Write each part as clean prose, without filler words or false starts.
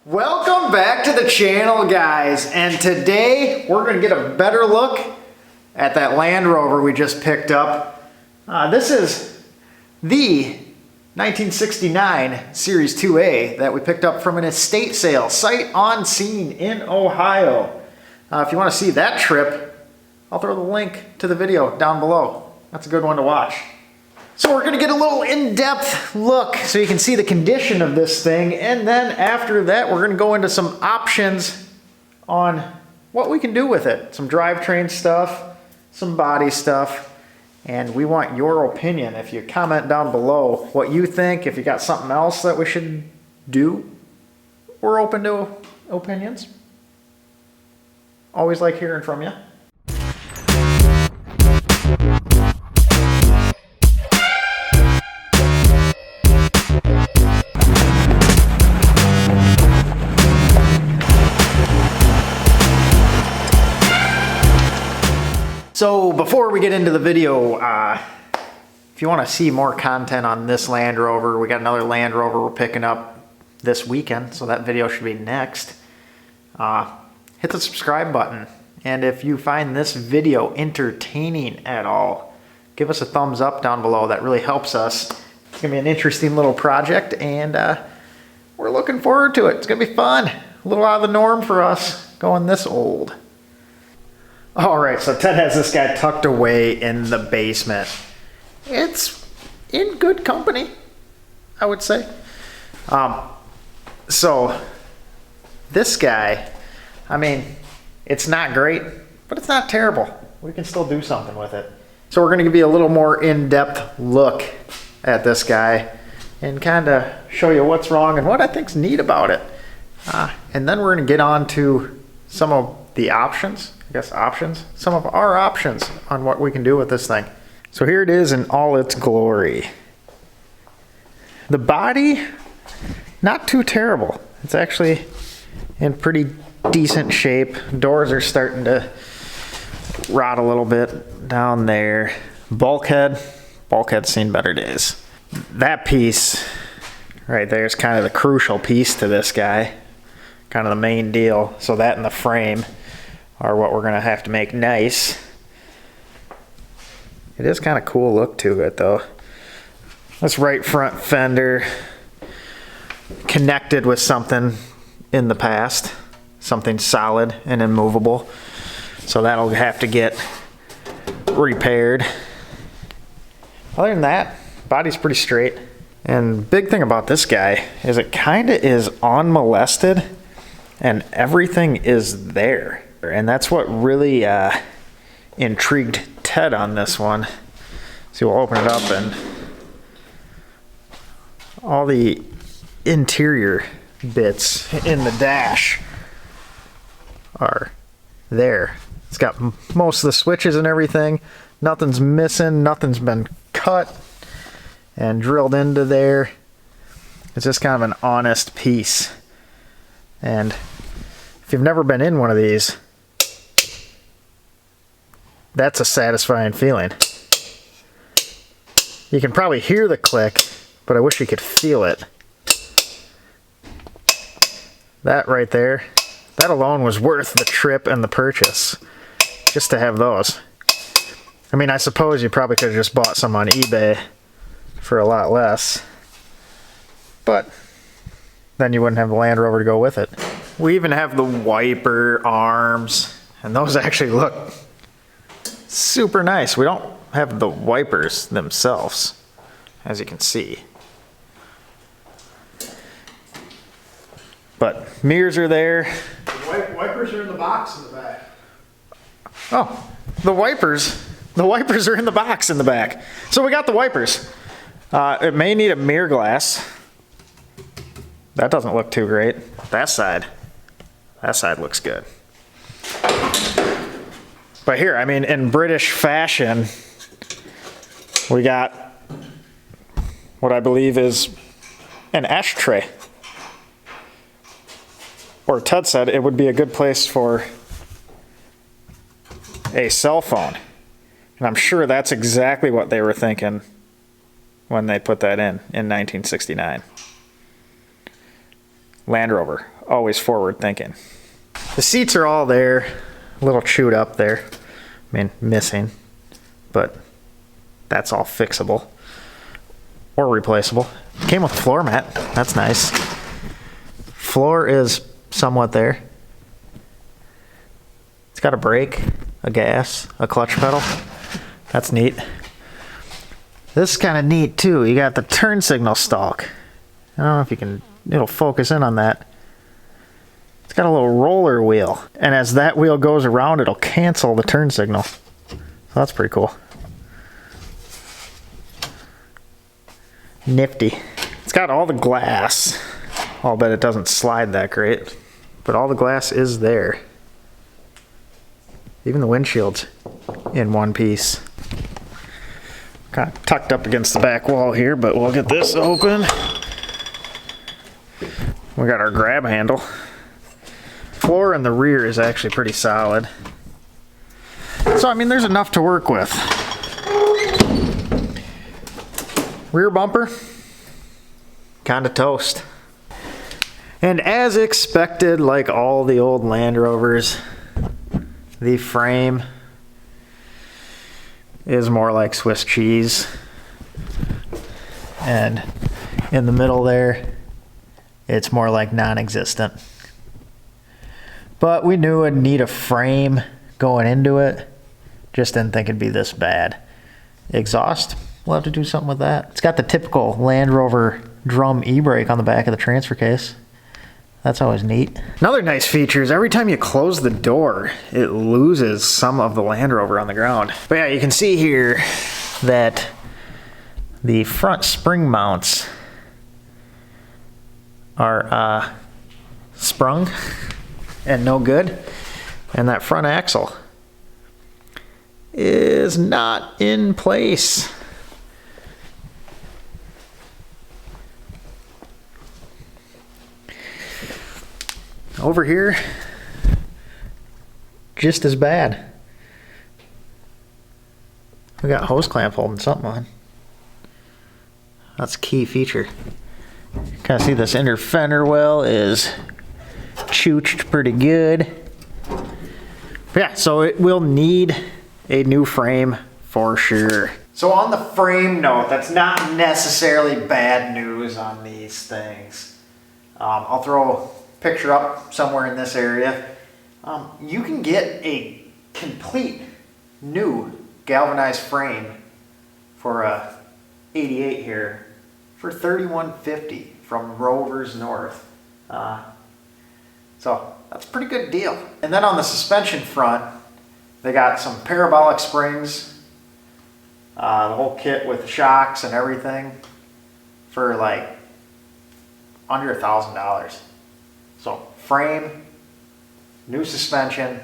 Welcome back to the channel, guys, and today we're going to get a better look at that Land Rover we just picked up. This is the 1969 Series 2A that we picked up from an estate sale, sight unseen in Ohio. If you want to see that trip, I'll throw the link to the video down below. That's a good one to watch. So we're going to get a little in-depth look so you can see the condition of this thing, and then after that we're going to go into some options on what we can do with it. Some drivetrain stuff, some body stuff, and we want your opinion. If you comment down below what you think, if you got something else that we should do, we're open to opinions. Always like hearing from you. So before we get into the video, if you want to see more content on this Land Rover, we got another Land Rover we're picking up this weekend, so that video should be next. Hit the subscribe button, and if you find this video entertaining at all, give us a thumbs up down below. That really helps us. It's gonna be an interesting little project, and we're looking forward to it. It's gonna be fun. A little out of the norm for us going this old. All right, so Ted has this guy tucked away in the basement. It's in good company, I would say. So this guy, I mean, it's not great, but it's not terrible. We can still do something with it. So we're gonna give you a little more in-depth look at this guy and kind of show you what's wrong and what I think's neat about it. And then we're gonna get on to some of the options. Some of our options on what we can do with this thing. So here it is in all its glory. The body, not too terrible. It's actually in pretty decent shape. Doors are starting to rot a little bit down there. Bulkhead's seen better days. That piece right there is kind of the crucial piece to this guy, kind of the main deal. So that and the frame are what we're gonna have to make nice. It is kind of cool look to it though. This right front fender connected with something in the past, something solid and immovable. So that'll have to get repaired. Other than that, body's pretty straight. And big thing about this guy is it kind of is unmolested and everything is there. And that's what really intrigued Ted on this one. So we'll open it up, and all the interior bits in the dash are there. It's got most of the switches and everything. Nothing's missing, nothing's been cut and drilled into there. It's just kind of an honest piece. And if you've never been in one of these, that's a satisfying feeling. You can probably hear the click, but I wish you could feel it. That right there, that alone was worth the trip and the purchase, just to have those. I mean, I suppose you probably could have just bought some on eBay for a lot less, but then you wouldn't have the Land Rover to go with it. We even have the wiper arms, and those actually look super nice. We don't have the wipers themselves, as you can see. But mirrors are there. The wipers are in the box in the back. Oh, the wipers are in the box in the back. So we got the wipers. It may need a mirror glass. That doesn't look too great. That side looks good. But here, I mean, in British fashion, we got what I believe is an ashtray. Or Ted said it would be a good place for a cell phone. And I'm sure that's exactly what they were thinking when they put that in 1969. Land Rover, always forward thinking. The seats are all there, a little chewed up there. I mean, missing, but that's all fixable or replaceable. Came with a floor mat, that's nice. Floor is somewhat there. It's got a brake, a gas, a clutch pedal. That's neat. This is kind of neat too. You got the turn signal stalk. I don't know if you can, it'll focus in on that. It's got a little roller wheel. And as that wheel goes around, it'll cancel the turn signal. So that's pretty cool. Nifty. It's got all the glass. I'll bet it doesn't slide that great, but all the glass is there. Even the windshield's in one piece. Kind of tucked up against the back wall here, but we'll get this open. We got our grab handle. Floor in the rear is actually pretty solid. So, I mean, there's enough to work with. Rear bumper, kind of toast. And as expected, like all the old Land Rovers, the frame is more like Swiss cheese. And in the middle there, it's more like non-existent. But we knew it'd need a frame going into it. Just didn't think it'd be this bad. Exhaust, we'll have to do something with that. It's got the typical Land Rover drum e-brake on the back of the transfer case. That's always neat. Another nice feature is every time you close the door, it loses some of the Land Rover on the ground. But yeah, you can see here that the front spring mounts are sprung and no good. And that front axle is not in place. Over here, just as bad. We got hose clamp holding something on. That's a key feature. Kind of see this inner fender well is chooched pretty good. But yeah, so it will need a new frame for sure. So on the frame note, that's not necessarily bad news on these things. I'll throw a picture up somewhere in this area. You can get a complete new galvanized frame for a 88 here for $31.50 from Rover's North. So that's a pretty good deal. And then on the suspension front, they got some parabolic springs, the whole kit with shocks and everything for like under $1,000. So frame, new suspension,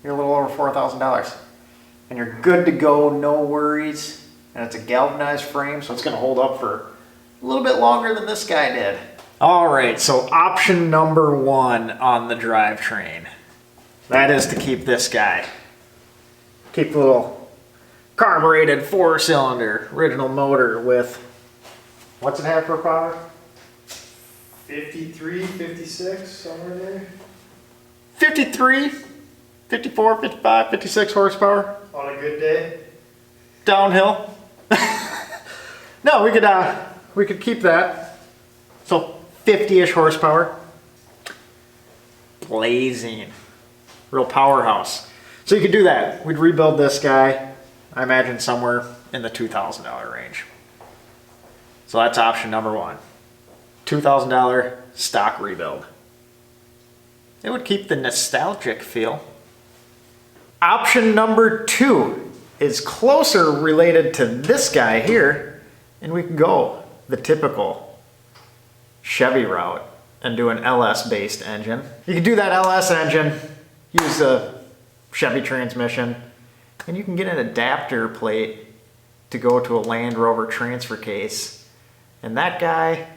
you're a little over $4,000. And you're good to go, no worries. And it's a galvanized frame, so it's gonna hold up for a little bit longer than this guy did. All right, so option number one on the drivetrain. That is to keep this guy. Keep the little carbureted 4-cylinder original motor with, what's it have for power? 53, 56, somewhere there. 53, 54, 55, 56 horsepower. On a good day. Downhill. No, we could keep that. So 50-ish horsepower. Blazing. Real powerhouse. So you could do that. We'd rebuild this guy, I imagine somewhere in the $2,000 range. So that's option number one. $2,000 stock rebuild. It would keep the nostalgic feel. Option number two is closer related to this guy here, and we can go the typical Chevy route and do an LS based engine. You can do that LS engine, use a Chevy transmission, and you can get an adapter plate to go to a Land Rover transfer case. And that guy,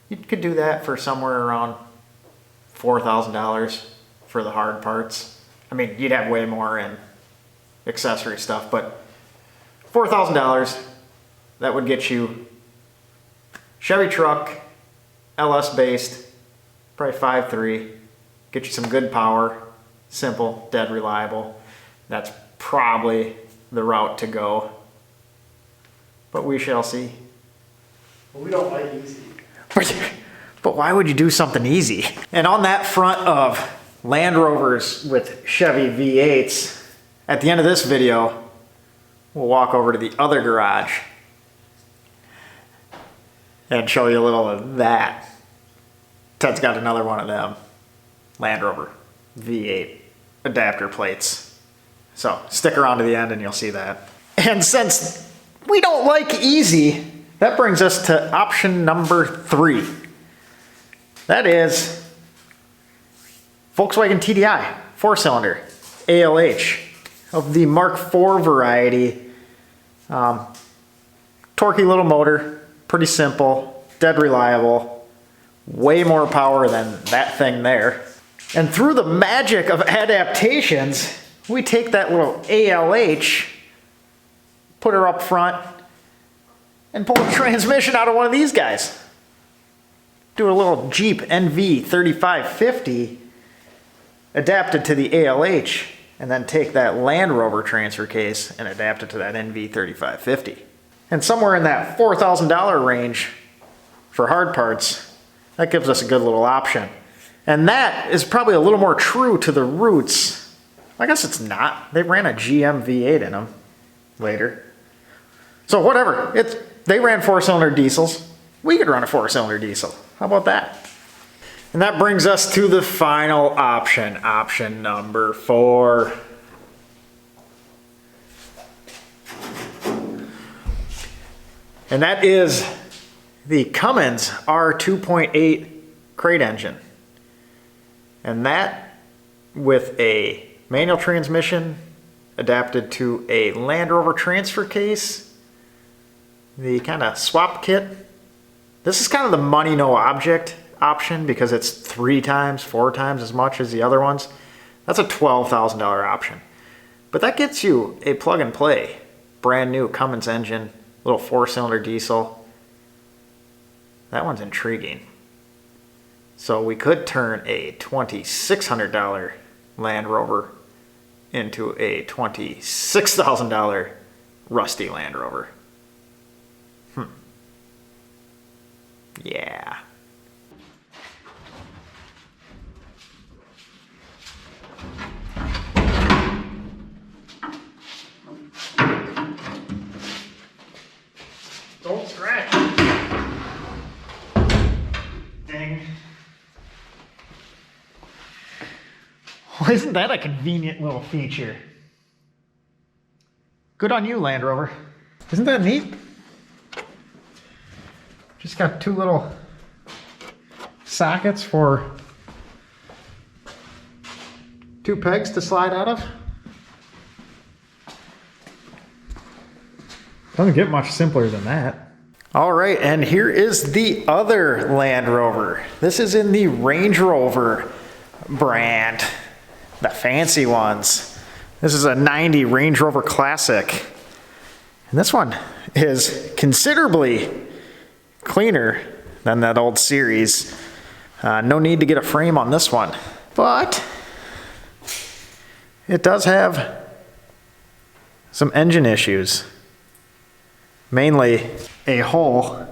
you could do that for somewhere around $4,000 for the hard parts. I mean, you'd have way more in accessory stuff, but $4,000, that would get you Chevy truck, LS based, probably 5.3, get you some good power, simple, dead reliable. That's probably the route to go, but we shall see. Well, we don't like easy. But why would you do something easy? And on that front of Land Rovers with Chevy V8s, at the end of this video, we'll walk over to the other garage and show you a little of that. Ted's got another one of them, Land Rover V8 adapter plates. So stick around to the end and you'll see that. And since we don't like easy, that brings us to option number 3. That is Volkswagen TDI, 4-cylinder, ALH, of the Mark IV variety. Torquey little motor, pretty simple, dead reliable, way more power than that thing there. And through the magic of adaptations, we take that little ALH, put her up front, and pull a transmission out of one of these guys. Do a little Jeep NV 3550 adapted to the ALH, and then take that Land Rover transfer case and adapt it to that NV 3550. And somewhere in that $4,000 range for hard parts, that gives us a good little option. And that is probably a little more true to the roots. I guess it's not. They ran a GM V8 in them later. So whatever, they ran 4-cylinder diesels. We could run a 4-cylinder diesel. How about that? And that brings us to the final option, option number 4. And that is the Cummins R2.8 crate engine. And that with a manual transmission adapted to a Land Rover transfer case, the kind of swap kit. This is kind of the money no object option because it's 3 times, 4 times as much as the other ones. That's a $12,000 option. But that gets you a plug and play, brand new Cummins engine, little 4-cylinder diesel. That one's intriguing. So we could turn a $2,600 Land Rover into a $26,000 rusty Land Rover. Yeah. Don't scratch. Dang. Well, isn't that a convenient little feature? Good on you, Land Rover. Isn't that neat? Just got 2 little sockets for 2 pegs to slide out of. Doesn't get much simpler than that. All right, and here is the other Land Rover. This is in the Range Rover brand, the fancy ones. This is a 90 Range Rover Classic. And this one is considerably cleaner than that old series. No need to get a frame on this one, but it does have some engine issues. Mainly a hole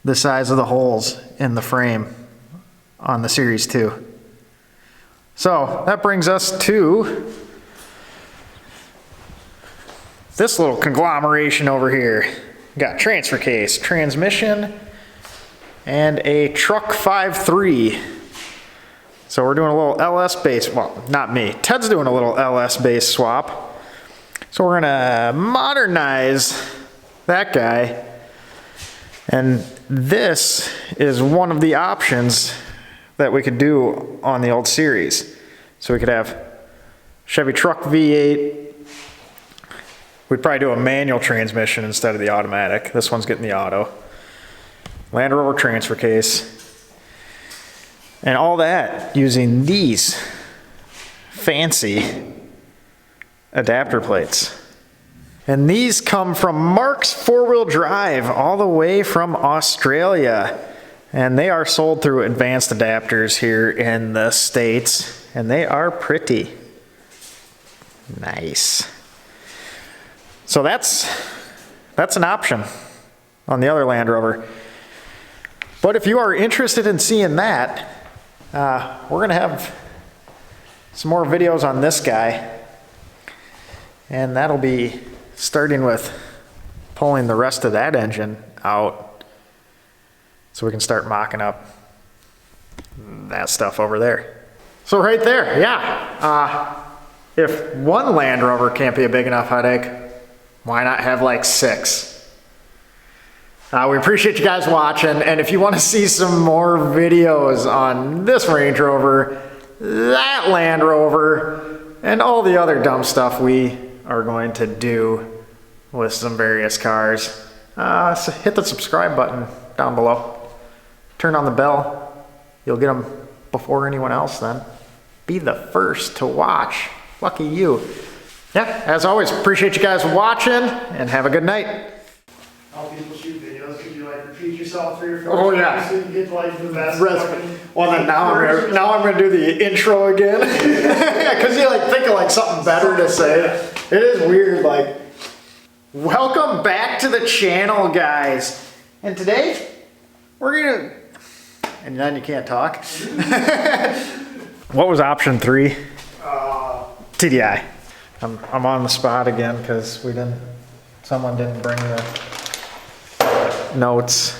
the size of the holes in the frame on the Series 2. So that brings us to this little conglomeration over here. Got transfer case, transmission, and a truck 5.3. So we're doing a little LS base, well, not me. Ted's doing a little LS base swap. So we're gonna modernize that guy. And this is one of the options that we could do on the old series. So we could have Chevy truck V8. We'd probably do a manual transmission instead of the automatic. This one's getting the auto. Land Rover transfer case. And all that using these fancy adapter plates. And these come from Mark's 4-wheel drive all the way from Australia. And they are sold through Advanced Adapters here in the States, and they are pretty nice. So that's an option on the other Land Rover. But if you are interested in seeing that, we're gonna have some more videos on this guy, and that'll be starting with pulling the rest of that engine out so we can start mocking up that stuff over there. So right there, yeah. If one Land Rover can't be a big enough headache, why not have like 6? We appreciate you guys watching, and if you want to see some more videos on this Range Rover, that Land Rover, and all the other dumb stuff we are going to do with some various cars, so hit the subscribe button down below. Turn on the bell. You'll get them before anyone else then. Be the first to watch. Lucky you. Yeah, as always, appreciate you guys watching, and have a good night. How people shoot videos, could you like repeat yourself 3 or 4 Oh, times yeah. so you get like the best fucking- Well, then now I'm gonna do the intro again. Yeah, cause you like think of like something better to say. It is weird, like, welcome back to the channel, guys. And today, we're gonna, and then you can't talk. What was option 3? TDI. I'm on the spot again, cause someone didn't bring the notes.